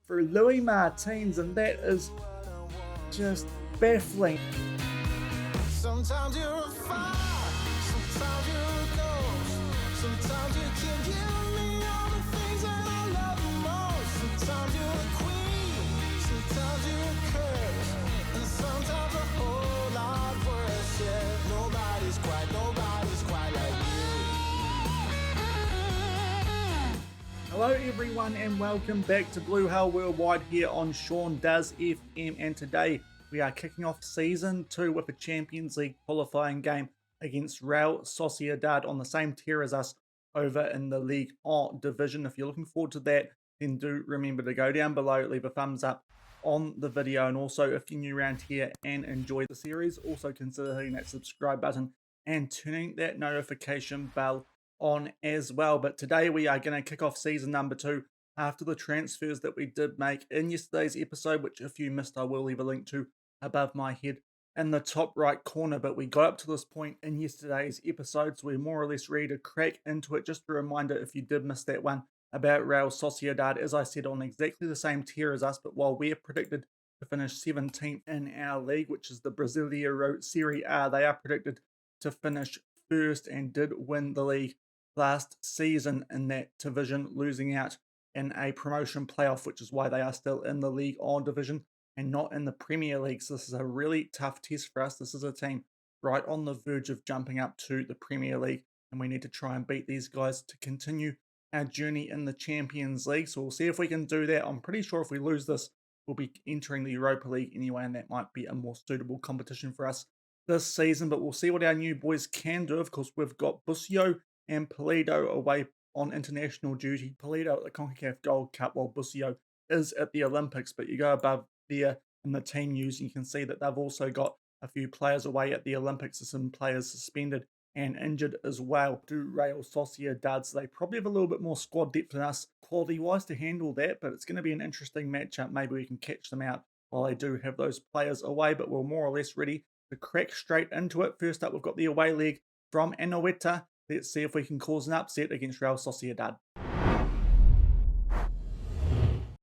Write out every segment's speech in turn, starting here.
through Louis Martins, and that is just baffling. Sometimes you're a fire, sometimes you're a ghost. Sometimes you can give me all the things that I love the most. Sometimes you're a queen, sometimes you're a curse, and sometimes a whole lot worse. Yeah, nobody's quite like you. Hello everyone and welcome back to Blue Hell Worldwide here on Shaun Does FM, and today we are kicking off Season 2 with a Champions League qualifying game against Real Sociedad on the same tier as us over in the Ligue division. If you're looking forward to that, then do remember to go down below, leave a thumbs up on the video, and also if you're new around here and enjoy the series, also consider hitting that subscribe button and turning that notification bell on as well. But today we are going to kick off season number 2 after the transfers that we did make in yesterday's episode, which if you missed, I will leave a link to above my head in the top right corner. But we got up to this point in yesterday's episode, so we're more or less ready to crack into it. Just a reminder, if you did miss that one about Real Sociedad, as I said, on exactly the same tier as us, but while we're predicted to finish 17th in our league, which is the Brasileiro Serie A, they are predicted to finish first and did win the league last season in that division, losing out in a promotion playoff, which is why they are still in the League division and not in the Premier League. So this is a really tough test for us. This is a team right on the verge of jumping up to the Premier League, and we need to try and beat these guys to continue our journey in the Champions League. So we'll see if we can do that. I'm pretty sure if we lose this, we'll be entering the Europa League anyway, and that might be a more suitable competition for us this season. But we'll see what our new boys can do. Of course, we've got Busio and Pulido away on international duty. Pulido at the CONCACAF Gold Cup, while Busio is at the Olympics. But you go above there in the team news, and you can see that they've also got a few players away at the Olympics, and some players suspended and injured as well. Do Real Sociedad, so they probably have a little bit more squad depth than us quality-wise to handle that, but it's going to be an interesting matchup. Maybe we can catch them out while they do have those players away, but we're more or less ready to crack straight into it. First up, we've got the away leg from Anoeta. Let's see if we can cause an upset against Real Sociedad.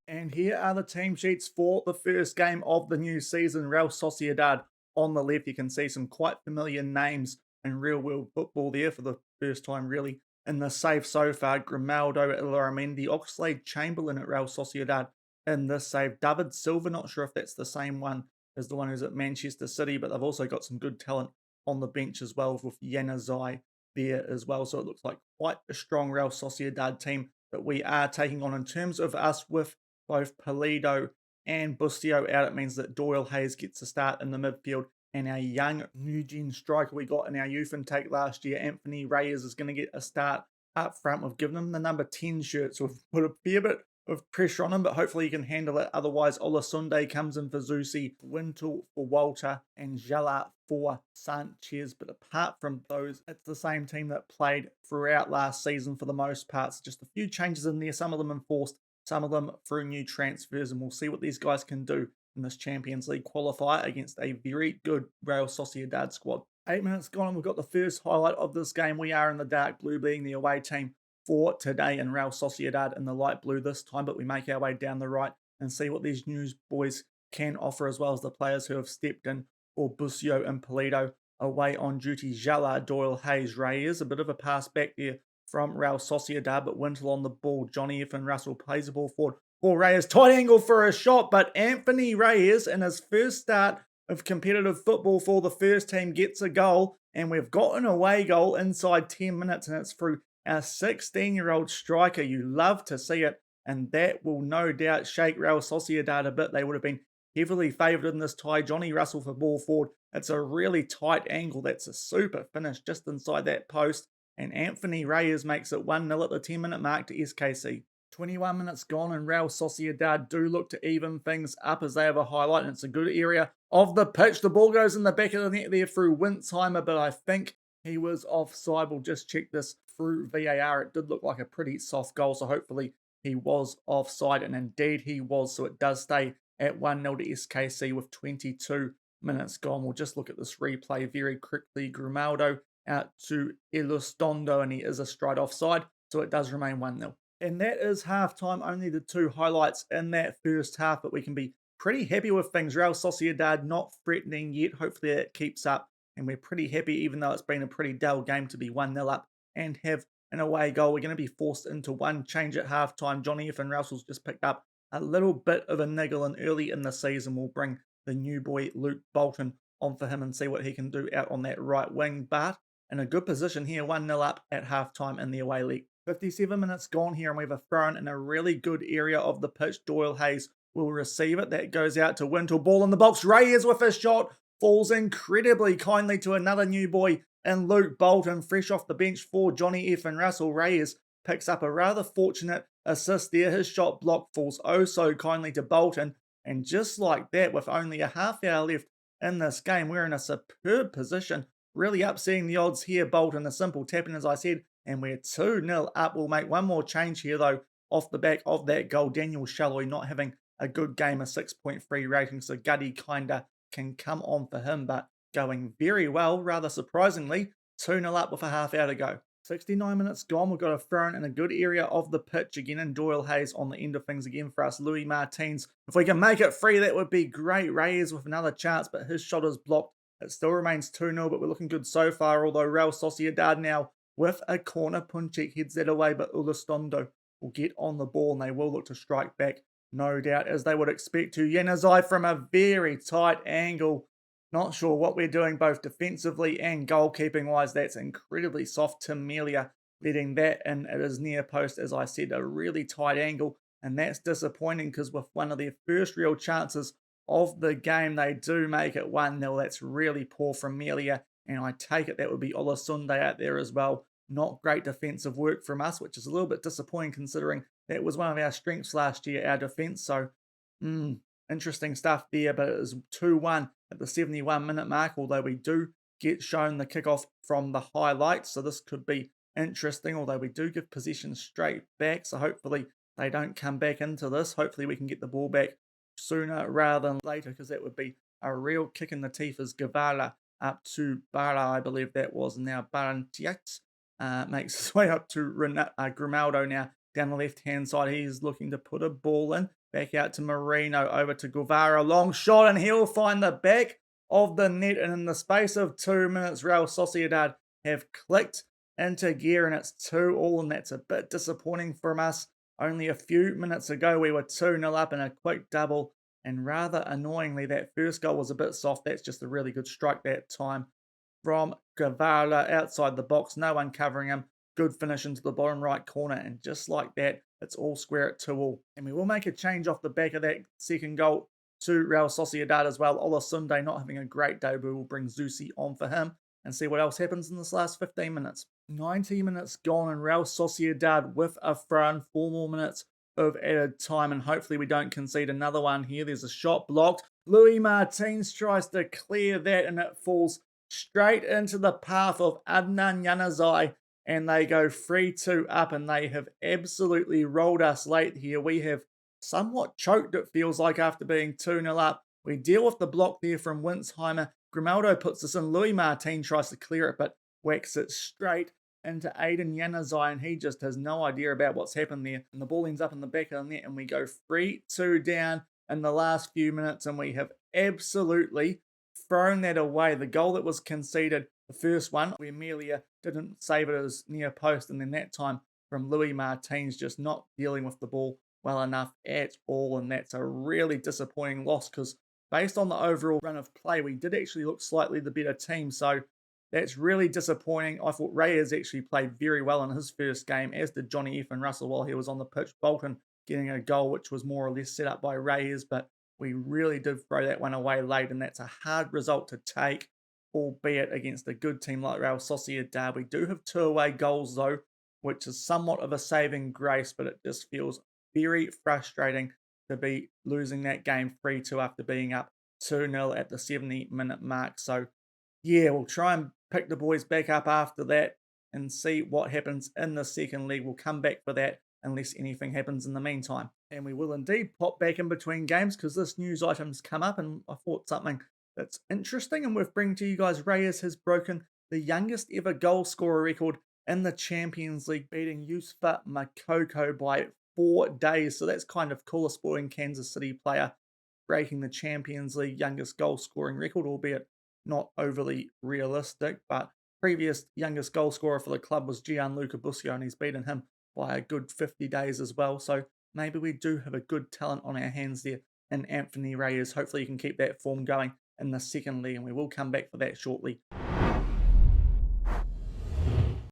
And here are the team sheets for the first game of the new season. Real Sociedad on the left. You can see some quite familiar names in real-world football there for the first time, really, in the save so far. Grimaldo, Illaramendi, Oxlade-Chamberlain at Real Sociedad in this save. David Silva, not sure if that's the same one as the one who's at Manchester City, but they've also got some good talent on the bench as well, with Januzaj there as well. So it looks like quite a strong Real Sociedad team that we are taking on. In terms of us, with both Pulido and Busio out, it means that Doyle Hayes gets a start in the midfield, and our young new gen striker we got in our youth intake last year, Anthony Reyes, is going to get a start up front. We've given him the number 10 shirt, so we've put a fair bit of pressure on him, but hopefully he can handle it. Otherwise, Olasunde comes in for Zusi, Wintle for Walter, and Jala for Sanchez. But apart from those, it's the same team that played throughout last season for the most part. So just a few changes in there, some of them enforced, some of them through new transfers, and we'll see what these guys can do in this Champions League qualifier against a very good Real Sociedad squad. 8 minutes gone, and we've got the first highlight of this game. We are in the dark blue, being the away team for today, and Real Sociedad in the light blue this time, but we make our way down the right and see what these new boys can offer, as well as the players who have stepped in for Busio and Pulido away on duty. Jala, Doyle, Hayes, Reyes, a bit of a pass back there from Real Sociedad, but Wintle on the ball. Johnny F. and Russell plays the ball forward for Reyes. Tight angle for a shot, but Anthony Reyes, in his first start of competitive football for the first team, gets a goal, and we've got an away goal inside 10 minutes, and it's through our 16-year-old striker. You love to see it, and that will no doubt shake Real Sociedad a bit. They would have been heavily favoured in this tie. Johnny Russell for ball forward. It's a really tight angle. That's a super finish just inside that post, and Anthony Reyes makes it 1-0 at the 10-minute mark to SKC. 21 minutes gone, and Real Sociedad do look to even things up as they have a highlight, and it's a good area of the pitch. The ball goes in the back of the net there through Wintzheimer, but I think he was offside. We'll just check this through VAR. It did look like a pretty soft goal, so hopefully he was offside, and indeed he was, so it does stay at 1-0 to SKC with 22 minutes gone. We'll just look at this replay very quickly. Grimaldo out to Elizondo, and he is a straight offside, so it does remain 1-0. And that is halftime, only the two highlights in that first half, but we can be pretty happy with things. Real Sociedad not threatening yet. Hopefully that keeps up. And we're pretty happy, even though it's been a pretty dull game, to be 1-0 up and have an away goal. We're going to be forced into one change at halftime. Johnny F. and Russell's just picked up a little bit of a niggle, and early in the season we'll bring the new boy Luke Bolton on for him and see what he can do out on that right wing. But in a good position here, 1-0 up at halftime in the away league. 57 minutes gone here, and we have a throw in a really good area of the pitch. Doyle Hayes will receive it. That goes out to Wintle. Ball in the box. Reyes with a shot. Falls incredibly kindly to another new boy and Luke Bolton, fresh off the bench for Johnny F. and Russell. Reyes picks up a rather fortunate assist there. His shot block falls oh so kindly to Bolton. And just like that, with only a half hour left in this game, we're in a superb position. Really upsetting the odds here. Bolton, a simple tap-in, as I said, and we're 2-0 up. We'll make one more change here, though, off the back of that goal. Daniel Shalloy not having a good game, a 6.3 rating, so Gutty kinda can come on for him, but going very well, rather surprisingly. 2-0 up with a half hour to go. 69 minutes gone. We've got a throw in a good area of the pitch again, and Doyle Hayes on the end of things again for us. Louis Martins, if we can make it free, that would be great. Reyes with another chance, but his shot is blocked. It still remains 2-0, but we're looking good so far, although Real Sociedad now with a corner. Punchik heads that away, but Ulustondo will get on the ball, and they will look to strike back, no doubt, as they would expect to. Yanazai from a very tight angle. Not sure what we're doing both defensively and goalkeeping-wise. That's incredibly soft. Tim Melia letting that in at his near post, as I said, a really tight angle. And that's disappointing because with one of their first real chances of the game, they do make it 1-0. That's really poor from Melia. And I take it that would be Olasunde out there as well. Not great defensive work from us, which is a little bit disappointing considering that was one of our strengths last year, our defence. So, interesting stuff there, but it is 2-1 at the 71-minute mark, although we do get shown the kickoff from the highlights, so this could be interesting, although we do give possession straight back, so hopefully they don't come back into this. Hopefully we can get the ball back sooner rather than later, because that would be a real kick in the teeth as Guevara up to Barra, I believe that was, and now Barantiat makes his way up to Grimaldo now down the left-hand side. He's looking to put a ball in. Back out to Marino, over to Guevara, long shot, and he'll find the back of the net. And in the space of 2 minutes, Real Sociedad have clicked into gear, and it's 2-2, and that's a bit disappointing from us. Only a few minutes ago, we were 2-0 up in a quick double, and rather annoyingly, that first goal was a bit soft. That's just a really good strike that time from Guevara outside the box. No one covering him. Good finish into the bottom right corner, and just like that, it's all square at 2-2. And we will make a change off the back of that second goal to Real Sociedad as well. Olasunde not having a great debut. We'll bring Zusi on for him and see what else happens in this last 15 minutes. 90 minutes gone, and Real Sociedad with a throw-in. 4 more minutes of added time, and hopefully we don't concede another one here. There's a shot blocked. Louis Martins tries to clear that, and it falls straight into the path of Adnan Januzaj, and they go 3-2 up, and they have absolutely rolled us late here. We have somewhat choked, it feels like, after being 2-0 up. We deal with the block there from Winsheimer. Grimaldo puts this in. Louis Martin tries to clear it, but whacks it straight into Aiden Januzaj, and he just has no idea about what's happened there. And the ball ends up in the back of the net, and we go 3-2 down in the last few minutes, and we have absolutely thrown that away. The goal that was conceded, the first one, where Melia didn't save it as near post, and then that time from Louis Martins just not dealing with the ball well enough at all, and that's a really disappointing loss because based on the overall run of play, we did actually look slightly the better team, so that's really disappointing. I thought Reyes actually played very well in his first game, as did Johnny F. and Russell while he was on the pitch. Bolton getting a goal, which was more or less set up by Reyes, but we really did throw that one away late, and that's a hard result to take, albeit against a good team like Real Sociedad. We do have 2 away goals, though, which is somewhat of a saving grace, but it just feels very frustrating to be losing that game 3-2 after being up 2-0 at the 70-minute mark. So, yeah, we'll try and pick the boys back up after that and see what happens in the second leg. We'll come back for that unless anything happens in the meantime. And we will indeed pop back in between games because this news item's come up, and I thought something that's interesting and worth bringing to you guys. Reyes has broken the youngest ever goal scorer record in the Champions League, beating Yusufa Makoko by 4 days. So that's kind of cool. A sporting Kansas City player breaking the Champions League youngest goal scoring record, albeit not overly realistic. But previous youngest goal scorer for the club was Gianluca Busio, and he's beaten him by a good 50 days as well. So maybe we do have a good talent on our hands there in Anthony Reyes. Hopefully, he can keep that form going in the second league, and we will come back for that shortly.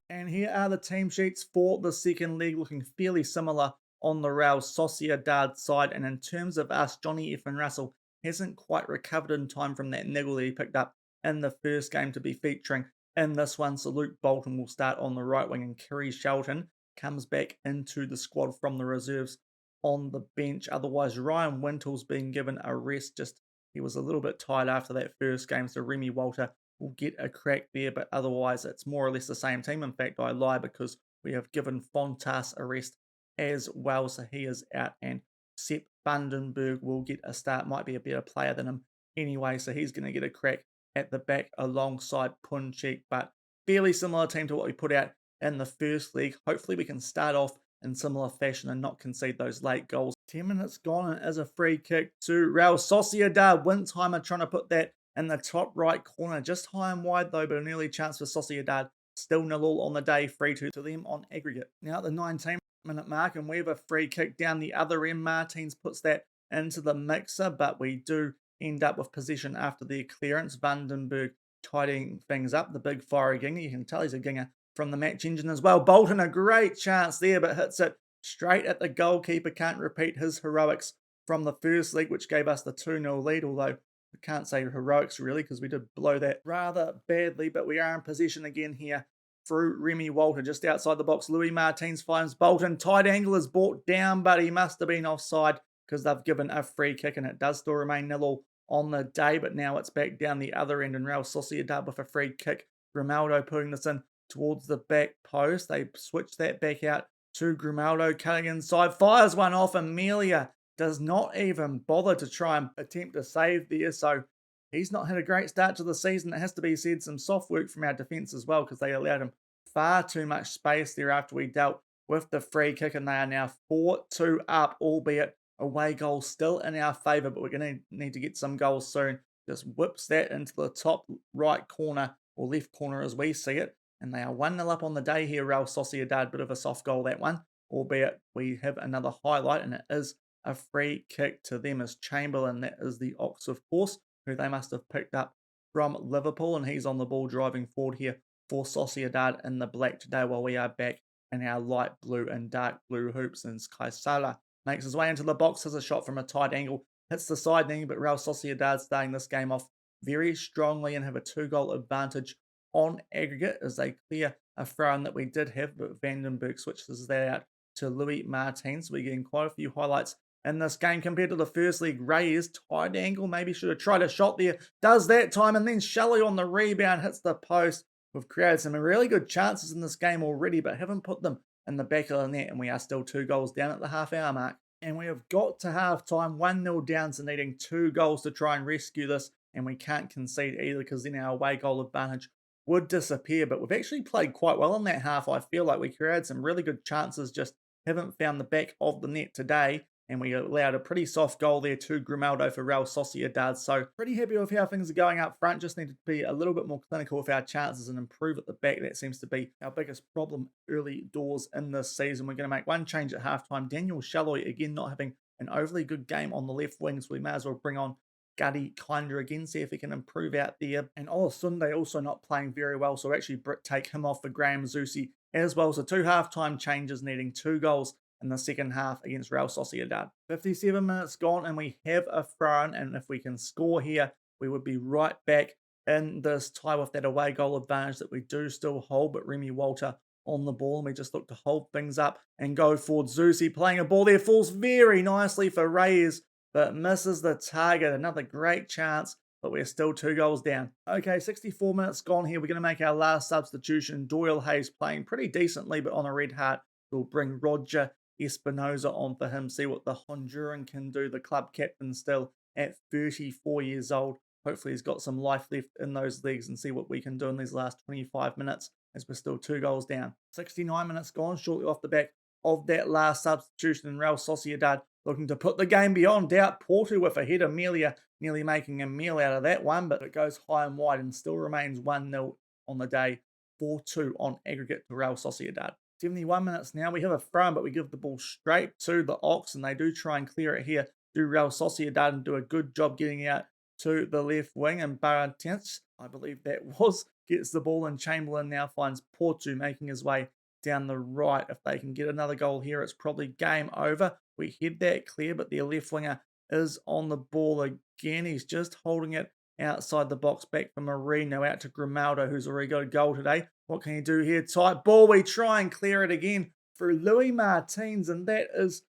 And here are the team sheets for the second league, looking fairly similar on the Real Sociedad side. And in terms of us, Johnny F. and Russell hasn't quite recovered in time from that niggle that he picked up in the first game to be featuring in this one. So Luke Bolton will start on the right wing, and Kerry Shelton comes back into the squad from the reserves on the bench. Otherwise, Ryan Wintle's been given a rest. Just he was a little bit tired after that first game, so Remy Walter will get a crack there, but otherwise it's more or less the same team. In fact, I lie because we have given Fontas a rest as well, so he is out, and Sepp Vandenberg will get a start. Might be a better player than him anyway, so he's going to get a crack at the back alongside Punchik, but fairly similar team to what we put out in the first league. Hopefully we can start off in similar fashion and not concede those late goals. 10 minutes gone, and as a free kick to Real Sociedad. Windheimer trying to put that in the top right corner, just high and wide though, but an early chance for Sociedad. Still 0-0 on the day, 3-2 to them on aggregate. Now at the 19-minute mark, and we have a free kick down the other end. Martins puts that into the mixer, but we do end up with possession after the clearance. Vandenberg tidying things up, the big fiery ginger. You can tell he's a ginger from the match engine as well. Bolton, a great chance there, but hits it straight at the goalkeeper. Can't repeat his heroics from the first league, which gave us the 2-0 lead, although we can't say heroics really because we did blow that rather badly, but we are in possession again here through Remy Walter just outside the box. Louis Martins finds Bolton. Tight angle is brought down, but he must have been offside because they've given a free kick, and it does still remain 0-0 on the day, but now it's back down the other end, and Real Sociedad with a free kick. Grimaldo putting this in towards the back post. They switch that back out to Grimaldo, cutting inside, fires one off. Amelia does not even bother to try and attempt a save there, so he's not had a great start to the season. It has to be said, some soft work from our defence as well, because they allowed him far too much space there after we dealt with the free kick, and they are now 4-2 up, albeit away goal still in our favour, but we're going to need to get some goals soon. Just whips that into the top right corner, or left corner as we see it, and they are 1-0 up on the day here, Real Sociedad. Bit of a soft goal, that one, albeit we have another highlight, and it is a free kick to them as Chamberlain. That is the Ox, of course, who they must have picked up from Liverpool, and he's on the ball driving forward here for Sociedad in the black today, while we are back in our light blue and dark blue hoops. And Kaisala makes his way into the box, has a shot from a tight angle, hits the side knee, but Real Sociedad starting this game off very strongly and have a 2-goal advantage on aggregate as they clear a throw-in that we did have, but Vandenberg switches that out to Louis Martins. So we're getting quite a few highlights in this game compared to the first league. Reyes, tight angle, maybe should have tried a shot there. Does that time, and then Shelley on the rebound hits the post. We've created some really good chances in this game already, but haven't put them in the back of the net, and we are still 2 goals down at the half-hour mark. And we have got to half-time, 1-0 down, so needing 2 goals to try and rescue this, and we can't concede either because then our away goal advantage would disappear. But we've actually played quite well in that half. I feel like we created some really good chances, just haven't found the back of the net today. And we allowed a pretty soft goal there to Grimaldo for Real Sociedad. So pretty happy with how things are going up front. Just need to be a little bit more clinical with our chances and improve at the back. That seems to be our biggest problem early doors in this season. We're going to make one change at halftime. Daniel Shalloy, again, not having an overly good game on the left wing, so we may as well bring on Gutty Kinder again, see if he can improve out there. And Olasunde also not playing very well, so actually take him off for Graham Zusi as well. So 2 halftime changes, needing 2 goals in the second half against Real Sociedad. 57 minutes gone, and we have a throw-in, and if we can score here, we would be right back in this tie with that away goal advantage that we do still hold, but Remy Walter on the ball, and we just look to hold things up and go forward. Zusi playing a ball there, falls very nicely for Reyes, but misses the target. Another great chance, but we're still 2 goals down. Okay, 64 minutes gone here. We're going to make our last substitution. Doyle Hayes playing pretty decently, but on a red heart. We'll bring Roger Espinoza on for him, see what the Honduran can do. The club captain still at 34 years old. Hopefully he's got some life left in those legs, and see what we can do in these last 25 minutes as we're still 2 goals down. 69 minutes gone, shortly off the back of that last substitution, in Real Sociedad looking to put the game beyond doubt. Porto with a header, Melia nearly making a meal out of that one, but it goes high and wide and still remains 1-0 on the day, 4-2 on aggregate to Real Sociedad. 71 minutes now, we have a throw, but we give the ball straight to the Ox, and they do try and clear it here. Do Real Sociedad and do a good job getting out to the left wing, and Barantens, I believe that was, gets the ball, and Chamberlain now finds Porto making his way down the right. If they can get another goal here, it's probably game over. We head that clear, but their left winger is on the ball again. He's just holding it outside the box, back for Marino, out to Grimaldo, who's already got a goal today. What can he do here? Tight ball. We try and clear it again through Louis Martins, and that is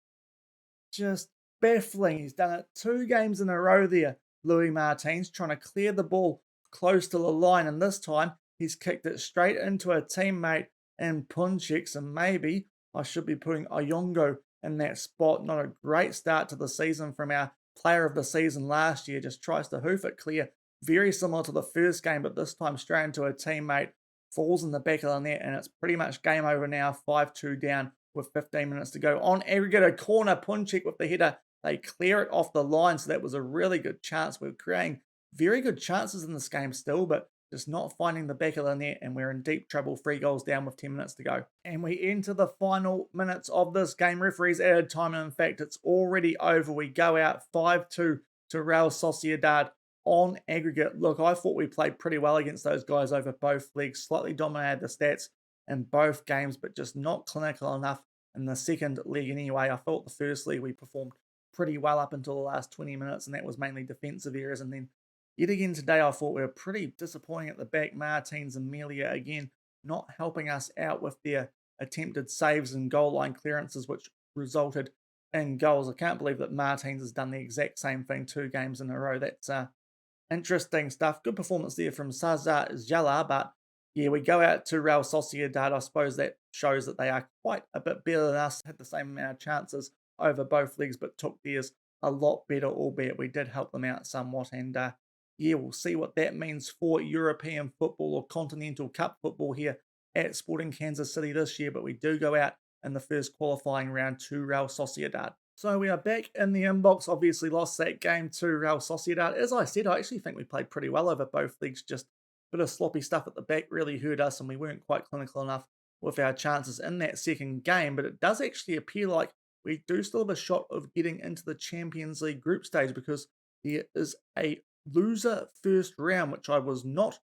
just baffling. He's done it 2 games in a row there, Louis Martins, trying to clear the ball close to the line, and this time he's kicked it straight into a teammate in Punchix, and maybe I should be putting Oyongo in that spot. Not a great start to the season from our player of the season last year. Just tries to hoof it clear, very similar to the first game, but this time straight into a teammate, falls in the back of the net, and it's pretty much game over now, 5-2 down with 15 minutes to go. On aggregate, a corner, Punchik with the header. They clear it off the line, so that was a really good chance. We're creating very good chances in this game still, but just not finding the back of the net, and we're in deep trouble, 3 goals down with 10 minutes to go. And we enter the final minutes of this game. Referees added time, and in fact, it's already over. We go out 5-2 to Real Sociedad on aggregate. Look, I thought we played pretty well against those guys over both leagues, slightly dominated the stats in both games, but just not clinical enough in the second league anyway. I thought the first league we performed pretty well up until the last 20 minutes, and that was mainly defensive areas, and then yet again today, I thought we were pretty disappointing at the back. Martins and Melia, again, not helping us out with their attempted saves and goal line clearances, which resulted in goals. I can't believe that Martins has done the exact same thing 2 games in a row. That's interesting stuff. Good performance there from Cesar Jala, but yeah, we go out to Real Sociedad. I suppose that shows that they are quite a bit better than us, had the same amount of chances over both leagues, but took theirs a lot better, albeit we did help them out somewhat, and yeah, we'll see what that means for European football or Continental Cup football here at Sporting Kansas City this year. But we do go out in the first qualifying round to Real Sociedad. So we are back in the inbox. Obviously lost that game to Real Sociedad. As I said, I actually think we played pretty well over both leagues. Just a bit of sloppy stuff at the back really hurt us, and we weren't quite clinical enough with our chances in that second game. But it does actually appear like we do still have a shot of getting into the Champions League group stage, because there is a loser first round, which I was not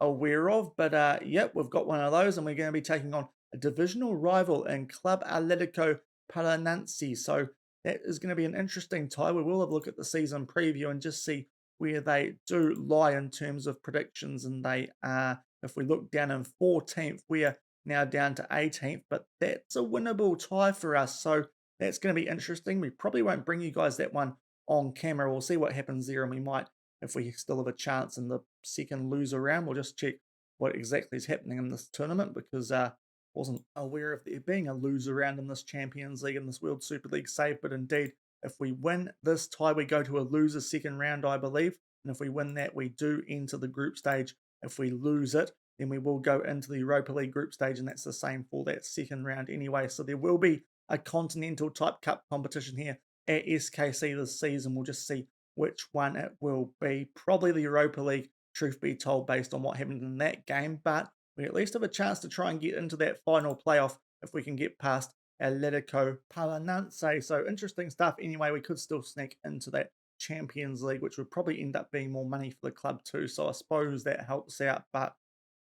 aware of, but yep, we've got one of those, and we're going to be taking on a divisional rival in Club Atletico Paranaense. So that is going to be an interesting tie. We will have a look at the season preview and just see where they do lie in terms of predictions, and they are, if we look down in 14th, we're now down to 18th, but that's a winnable tie for us, so that's going to be interesting. We probably won't bring you guys that one on camera. We'll see what happens there, and we might, if we still have a chance in the second loser round, we'll just check what exactly is happening in this tournament, because wasn't aware of there being a loser round in this Champions League and this World Super League save. But indeed, if we win this tie, we go to a loser second round, I believe. And if we win that, we do enter the group stage. If we lose it, then we will go into the Europa League group stage, and that's the same for that second round anyway. So there will be a continental type cup competition here at SKC this season. We'll just see which one it will be. Probably the Europa League, truth be told, based on what happened in that game, but we at least have a chance to try and get into that final playoff if we can get past Atletico Paranaense. So interesting stuff. Anyway, we could still sneak into that Champions League, which would probably end up being more money for the club too, so I suppose that helps out. But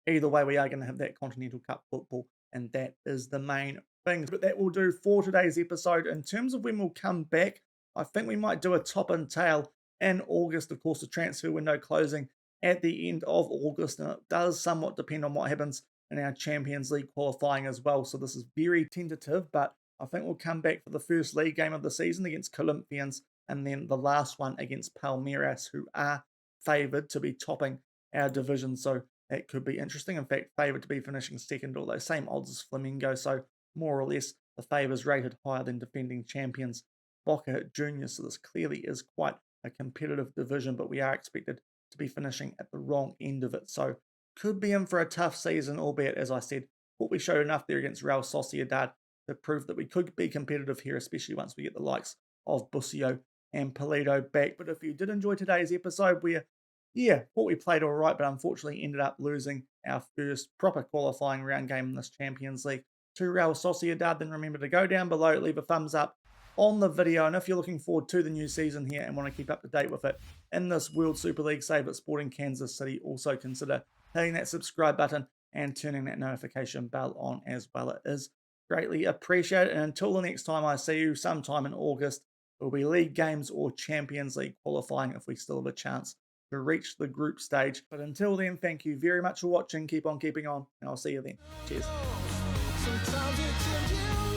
either way, we are going to have that Continental Cup football, and that is the main thing. But that will do for today's episode. In terms of when we'll come back, I think we might do a top and tail in August. Of course, the transfer window closing at the end of August, and it does somewhat depend on what happens in our Champions League qualifying as well. So this is very tentative, but I think we'll come back for the first league game of the season against Corinthians, and then the last one against Palmeiras, who are favoured to be topping our division. So that could be interesting. In fact, favoured to be finishing second, although same odds as Flamengo. So more or less, the favours rated higher than defending champions Boca Juniors. So this clearly is quite a competitive division, but we are expected to be finishing at the wrong end of it. So could be in for a tough season, albeit, as I said, thought we showed enough there against Real Sociedad to prove that we could be competitive here, especially once we get the likes of Busio and Polito back. But if you did enjoy today's episode, where, yeah, thought we played all right, but unfortunately ended up losing our first proper qualifying round game in this Champions League to Real Sociedad, then remember to go down below, leave a thumbs up on the video, and if you're looking forward to the new season here and want to keep up to date with it in this World Super League save at Sporting Kansas City, also consider hitting that subscribe button and turning that notification bell on as well. It is greatly appreciated. And until the next time I see you sometime in August, it will be League games or Champions League qualifying if we still have a chance to reach the group stage. But until then, thank you very much for watching. Keep on keeping on, and I'll see you then. Cheers. Sometimes you can